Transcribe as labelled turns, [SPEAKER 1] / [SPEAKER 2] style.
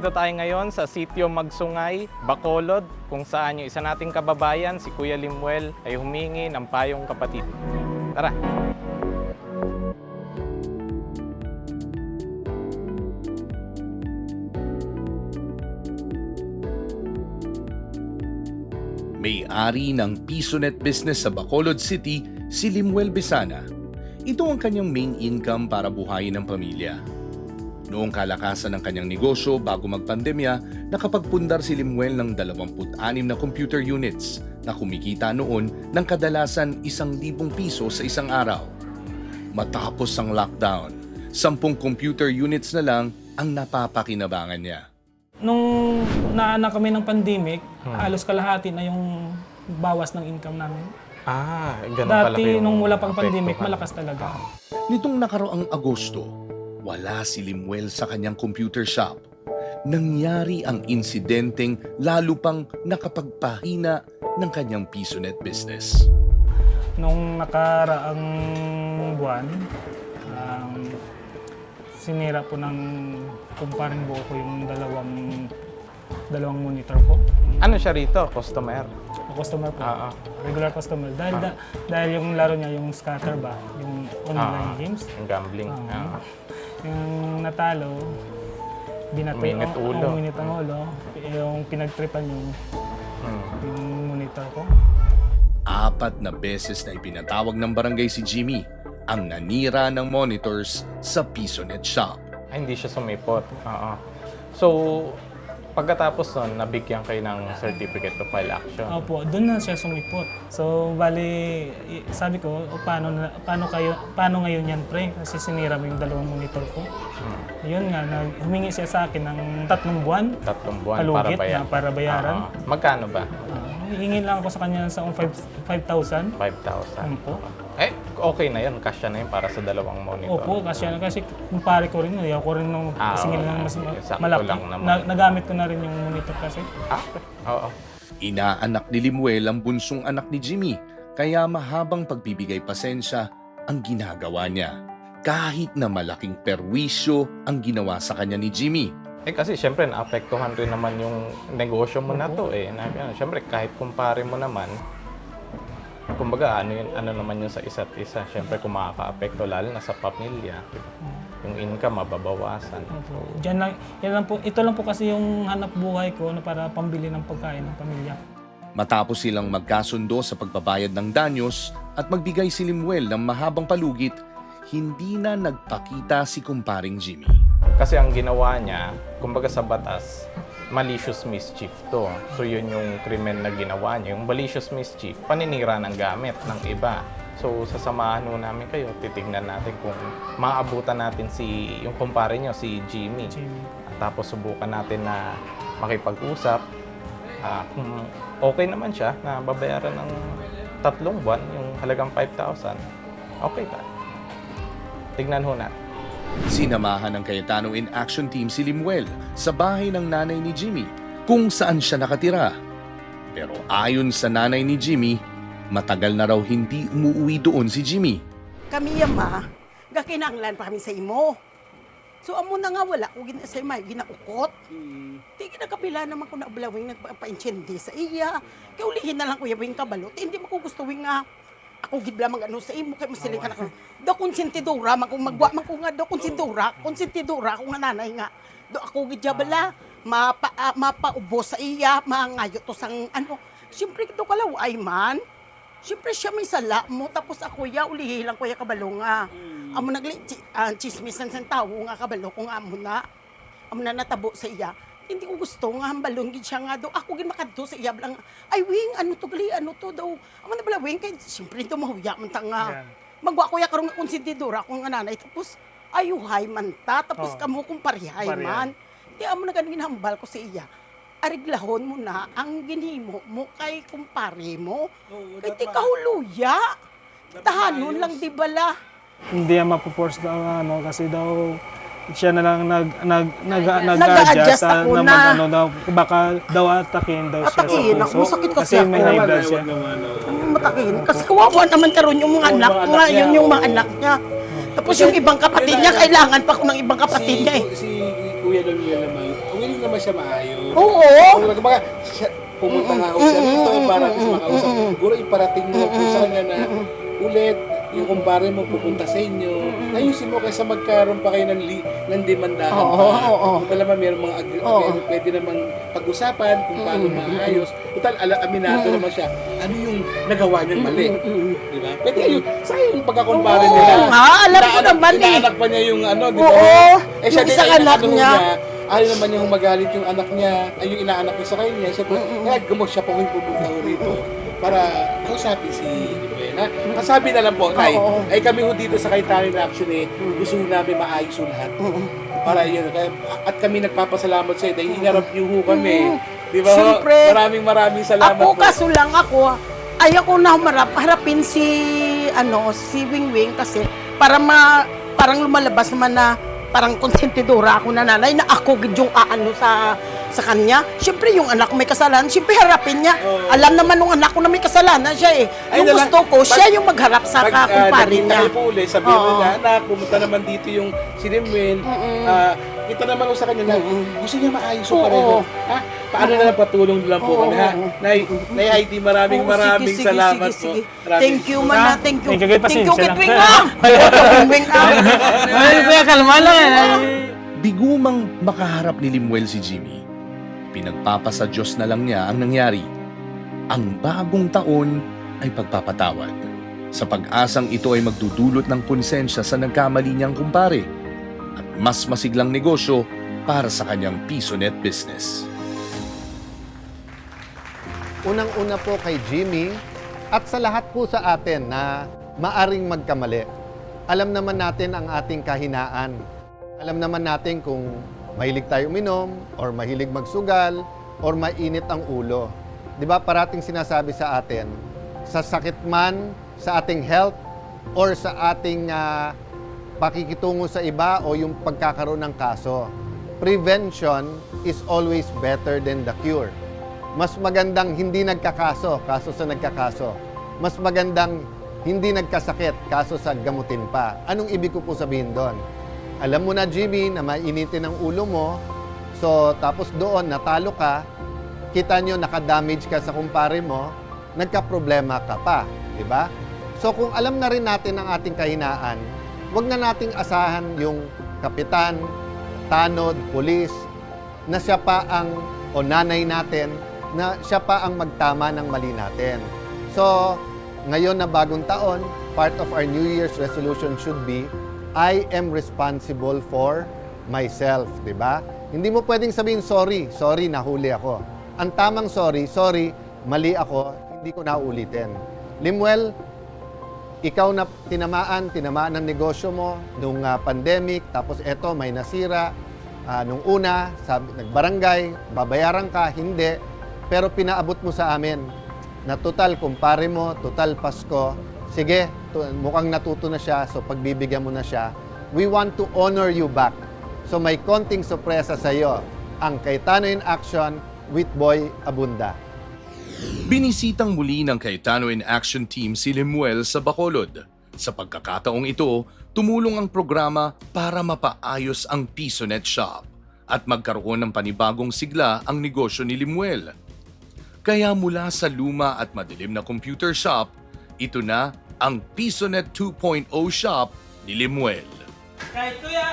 [SPEAKER 1] Nandito tayo ngayon sa Sitio Magsungay, Bacolod, kung saan yung isa nating kababayan, si Kuya Limuel, ay humingi ng payong kapatid. Tara!
[SPEAKER 2] May-ari ng PisoNet business sa Bacolod City, si Limuel Besana. Ito ang kanyang main income para buhayin ang pamilya. Noong kalakasan ng kanyang negosyo bago magpandemya, nakapagpundar si Limuel ng 26 na computer units na kumikita noon ng kadalasan 1,000 piso sa isang araw. Matapos ang lockdown, 10 computer units na lang ang napapakinabangan niya.
[SPEAKER 3] Nung naanak kami ng pandemic, halos kalahati na yung bawas ng income namin.
[SPEAKER 1] Ganun
[SPEAKER 3] Dati, nung wala pang pandemic, malakas talaga.
[SPEAKER 2] Nitong nakaraang Agosto, wala si Limuel sa kanyang computer shop. Nangyari ang insidenteng lalo pang nakapagpahina ng kanyang PisoNet business.
[SPEAKER 3] Nung nakaraang buwan, sinira po ng kumparing buo ko yung dalawang monitor ko.
[SPEAKER 1] Ano siya rito? Customer?
[SPEAKER 3] Customer po. Regular customer. Dahil yung laro niya, yung scatter ba, yung online games.
[SPEAKER 1] Yung gambling.
[SPEAKER 3] Yung natalo,
[SPEAKER 1] Uminit ulo.
[SPEAKER 3] Uminit ang ulo. Yung pinagtripan yung monitor ko.
[SPEAKER 2] 4 na beses na ipinatawag ng barangay si Jimmy ang nanira ng monitors sa PisoNet shop.
[SPEAKER 1] Hindi siya sumipot. So, pagkatapos nun, nabigyan kayo ng certificate to file action.
[SPEAKER 3] Opo, doon na siya sumipot. So, bali, sabi ko, paano ngayon yan, pre? Kasi sinira mo yung dalawang monitor ko. Yun nga, humingi siya sa akin ng 3 buwan.
[SPEAKER 1] 3 buwan
[SPEAKER 3] Palugit
[SPEAKER 1] para bayaran.
[SPEAKER 3] para bayaran.
[SPEAKER 1] Magkano ba?
[SPEAKER 3] Hingin lang ako sa kanya sa 5,000.
[SPEAKER 1] 5,000.
[SPEAKER 3] Po.
[SPEAKER 1] Okay na yun. Kasya na yun para sa dalawang monitor.
[SPEAKER 3] Opo, kasi kumpare ko rin, ako rin nung singil ng mas
[SPEAKER 1] sakto
[SPEAKER 3] malaki.
[SPEAKER 1] lang naman.
[SPEAKER 3] Nagamit ko na rin yung monitor kasi.
[SPEAKER 1] Oo.
[SPEAKER 2] Inaanak ni Limuel ang bunsong anak ni Jimmy, kaya mahabang pagbibigay pasensya ang ginagawa niya. Kahit na malaking perwisyo ang ginawa sa kanya ni Jimmy.
[SPEAKER 1] Kasi syempre naapektuhan rin naman yung negosyo mo na to Syempre kahit kumpare mo naman, kumbaga ano naman yun sa isa't isa. Syempre kung makaka-apekto lalo na sa pamilya, yung income mababawasan.
[SPEAKER 3] Ito lang po kasi yung hanap buhay ko na para pambili ng pagkain ng pamilya.
[SPEAKER 2] Matapos silang magkasundo sa pagbabayad ng danyos at magbigay si Limuel ng mahabang palugit, hindi na nagpakita si kumparing Jimmy.
[SPEAKER 1] Kasi ang ginawa niya, kumbaga sa batas, malicious mischief to. So yun yung krimen na ginawa niya. Yung malicious mischief, paninira ng gamit ng iba. So sasamahan ho namin kayo, titignan natin kung maabutan natin yung kumpare niyo, si Jimmy. At tapos subukan natin na makipag-usap. Kung okay naman siya na babayaran ng 3 buwan, yung halagang 5,000, okay pa. Tignan ho natin.
[SPEAKER 2] Sinamahan ng Cayetano in Action Team si Limuel sa bahay ng nanay ni Jimmy kung saan siya nakatira. Pero ayon sa nanay ni Jimmy, matagal na raw hindi umuwi doon si Jimmy.
[SPEAKER 4] Kami yama, gakinanglan pa kami sa imo. So amo na nga wala ko sa imay ginaukot. Di ginakabila naman ko na ablawing nagpa-inchendi sa iya. Kaya ulihin na lang ko yung kabalot. Hindi mo ko gusto nga ako gidla mag sa imo kay masiling ka na ko. Do konsentidora man kung magwa man ko nga do konsentidora ko nga nanay nga. Do ako gidya bala mapaubos sa iya mangayo to sang ano. Siyempre do kalaw ay man. Siyempre siya may sala mo tapos ako ya ulihi lang ko ya kabalo nga. Amo nagli chismisan sang tawo nga kabalo ko nga amo na. Amo na natabo sa iya. Hindi ko gusto nga hambalon gid siya nga daw. Ako gid makadto sa iya lang. Ay wing ano to daw. Amo na bala wing kay siyempre do mahuya man ta nga. Magwa ko ya karon nga konsentidora ko nga nanay tapos ayuhay man ta tapos kamo kung parihay man. Di amo na ganin hambal ko sa iya. Ariglahon mo na ang ginhimo mo kay kumpare mo. Kay ti kahuluya. Tahanon lang di bala.
[SPEAKER 3] Hindi yan mapoforce daw kasi daw siya na lang nag-adjust na baka daw atakin daw siya sa puso.
[SPEAKER 4] Masakit kasi
[SPEAKER 3] may high blood siya.
[SPEAKER 4] Matakin. Kasi kawawa naman karon yung mga anak nga, yun yung mga anak niya. Tapos yung ibang kapatid niya, kailangan pa ko ng ibang kapatid niya eh.
[SPEAKER 5] Si Kuya Daniel naman, ang naman siya maayos.
[SPEAKER 4] Oo.
[SPEAKER 5] Kumbaga, pumunta nga ako siya dito para at least makausap. Siguro iparating mo po sa kanya na ulit, yung kumpare mo pupunta sa inyo. Ayusin mo kaysa magkaroon pa kayo ng demandahan pa. Kung talaga mayroong mga pwede namang pag-usapan kung paano maayos. Total, aminado naman siya. Ano yung nagawa niyang mali? Di ba? Pwede yun. Sa yung pagkakumpare
[SPEAKER 4] Oo
[SPEAKER 5] nila.
[SPEAKER 4] nga, alam ko naman eh.
[SPEAKER 5] Inaanak pa niya yung ano, di ba?
[SPEAKER 4] Oo,
[SPEAKER 5] siya
[SPEAKER 4] yung
[SPEAKER 5] din
[SPEAKER 4] isang
[SPEAKER 5] ay
[SPEAKER 4] anak
[SPEAKER 5] ano
[SPEAKER 4] niya.
[SPEAKER 5] Ayaw naman niya magalit yung anak niya, ay yung inaanak niya sa kanya. Siya po, kaya gumot siya po yung pupunta ko rito para kausapin si Buena. Kasabi na lang po, Nay,
[SPEAKER 4] Oo.
[SPEAKER 5] ay kami ho dito sa Kaitanin Action gusto ho namin maayos ho lahat. Para yun, at kami nagpapasalamat sa iyo dahil hinarap niyo ho kami. Di ba ho?
[SPEAKER 4] Siyempre.
[SPEAKER 5] Maraming salamat
[SPEAKER 4] Ako
[SPEAKER 5] po.
[SPEAKER 4] kaso lang ako, ayaw ko na harapin si Wingwing kasi parang lumalabas naman na parang konsentidora ako na nanay na ako yung aano sa kanya. Siyempre yung anak ko may kasalanan, siyempre harapin niya. Alam naman nung anak ko na may kasalanan siya eh.
[SPEAKER 5] Ay,
[SPEAKER 4] Yung gusto ko, siya yung magharap sa kakumpare niya.
[SPEAKER 5] Nagkita po ulit, sabihin mo
[SPEAKER 4] Oo.
[SPEAKER 5] na, anak, pumunta naman dito yung si Rimwin. Kita naman ko sa kanya na gusto niya maayos yung
[SPEAKER 4] Oo.
[SPEAKER 5] pareho. Ha? Paano na lang patulong lang po kami, ha? Nay Heidi, maraming
[SPEAKER 4] Sige,
[SPEAKER 5] salamat
[SPEAKER 4] sige.
[SPEAKER 5] po. Maraming-
[SPEAKER 4] Thank you, mana. Thank you.
[SPEAKER 3] Thank you, kay
[SPEAKER 4] Thank you,
[SPEAKER 3] pasensya
[SPEAKER 4] Kitwing
[SPEAKER 3] lang.
[SPEAKER 4] Wingwing
[SPEAKER 3] Ay, kuya, kalma lang.
[SPEAKER 2] Bigumang makaharap ni Limuel si Jimmy. Pinagpapasa Diyos na lang niya ang nangyari. Ang bagong taon ay pagpapatawad. Sa pag-asang ito ay magdudulot ng konsensya sa nagkamali niyang kumpare at mas masiglang negosyo para sa kanyang PisoNet business.
[SPEAKER 6] Unang-una po kay Jimmy at sa lahat po sa atin na maaring magkamali. Alam naman natin ang ating kahinaan. Alam naman natin kung mahilig tayo uminom or mahilig magsugal or mainit ang ulo. 'Di ba parating sinasabi sa atin, sa sakit man sa ating health or sa ating pakikitungo sa iba o yung pagkakaroon ng kaso, prevention is always better than the cure. Mas magandang hindi nagkakaso, kaso sa nagkakaso. Mas magandang hindi nagkasakit, kaso sa gamutin pa. Anong ibig ko po sabihin doon? Alam mo na, Jimmy, na mainitin ang ulo mo. So, tapos doon, natalo ka. Kita nyo, nakadamage ka sa kumpare mo. Nagka-problema ka pa. Diba? So, kung alam na rin natin ang ating kahinaan, wag na nating asahan yung kapitan, tanod, pulis, na siya pa ang, o nanay natin, na siya pa ang magtama ng mali natin. So, ngayon na bagong taon, part of our New Year's resolution should be, I am responsible for myself, di ba? Hindi mo pwedeng sabihin, sorry, nahuli ako. Ang tamang sorry, mali ako, hindi ko na uulitin. Limuel, ikaw na tinamaan ng negosyo mo nung pandemic, tapos eto, may nasira. Nung una, nagbarangay, babayaran ka, hindi. Pero pinaabot mo sa amin na total, kumpare mo, total Pasko, sige, mukhang natuto na siya, so pagbibigyan mo na siya. We want to honor you back. So may konting sorpresa sa iyo, ang Cayetano in Action with Boy Abunda.
[SPEAKER 2] Binisitang muli ng Cayetano in Action Team si Limuel sa Bacolod. Sa pagkakataong ito, tumulong ang programa para mapaayos ang PisoNet Shop at magkaroon ng panibagong sigla ang negosyo ni Limuel. Kaya mula sa luma at madilim na computer shop, ito na ang PisoNet 2.0 shop ni Limuel.
[SPEAKER 3] Kahit kuya,